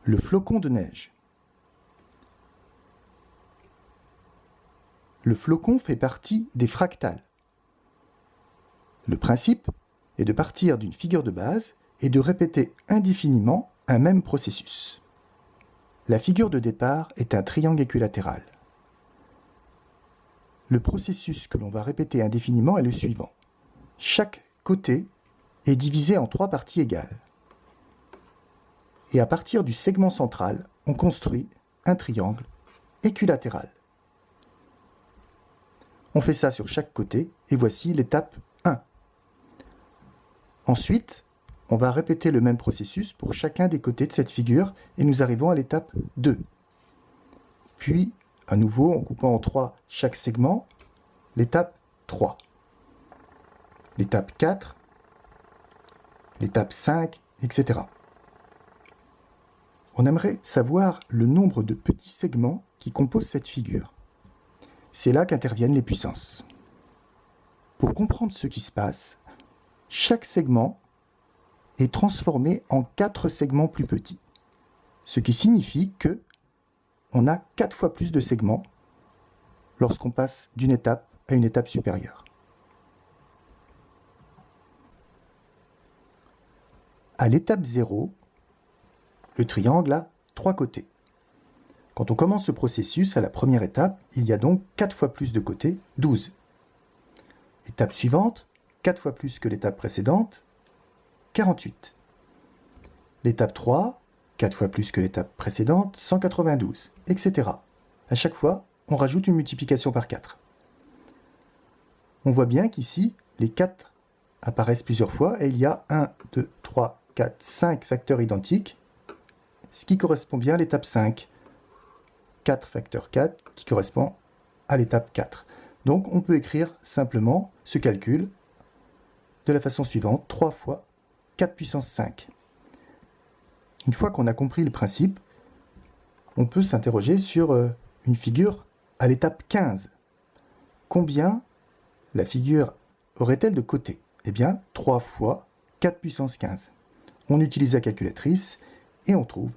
Le flocon de neige. Le flocon fait partie des fractales. Le principe est de partir d'une figure de base et de répéter indéfiniment un même processus. La figure de départ est un triangle équilatéral. Le processus que l'on va répéter indéfiniment est le suivant. Chaque côté est divisé en 3 parties égales. Et à partir du segment central, on construit un triangle équilatéral. On fait ça sur chaque côté et voici l'étape 1. Ensuite, on va répéter le même processus pour chacun des côtés de cette figure et nous arrivons à l'étape 2. Puis, à nouveau, en coupant en 3 chaque segment, l'étape 3. L'étape 4, l'étape 5, etc. On aimerait savoir le nombre de petits segments qui composent cette figure. C'est là qu'interviennent les puissances. Pour comprendre ce qui se passe, chaque segment est transformé en 4 segments plus petits, ce qui signifie que on a 4 fois plus de segments lorsqu'on passe d'une étape à une étape supérieure. À l'étape 0, le triangle a 3 côtés. Quand on commence ce processus, à la première étape, il y a donc 4 fois plus de côtés, 12. Étape suivante, 4 fois plus que l'étape précédente, 48. L'étape 3, 4 fois plus que l'étape précédente, 192, etc. À chaque fois, on rajoute une multiplication par 4. On voit bien qu'ici, les 4 apparaissent plusieurs fois et il y a 1, 2, 3, 4, 5 facteurs identiques, ce qui correspond bien à l'étape 5. 4 facteur 4 qui correspond à l'étape 4. Donc on peut écrire simplement ce calcul de la façon suivante, 3 fois 4 puissance 5. Une fois qu'on a compris le principe, on peut s'interroger sur une figure à l'étape 15. Combien la figure aurait-elle de côtés? Eh bien, 3 fois 4 puissance 15. On utilise la calculatrice et on trouve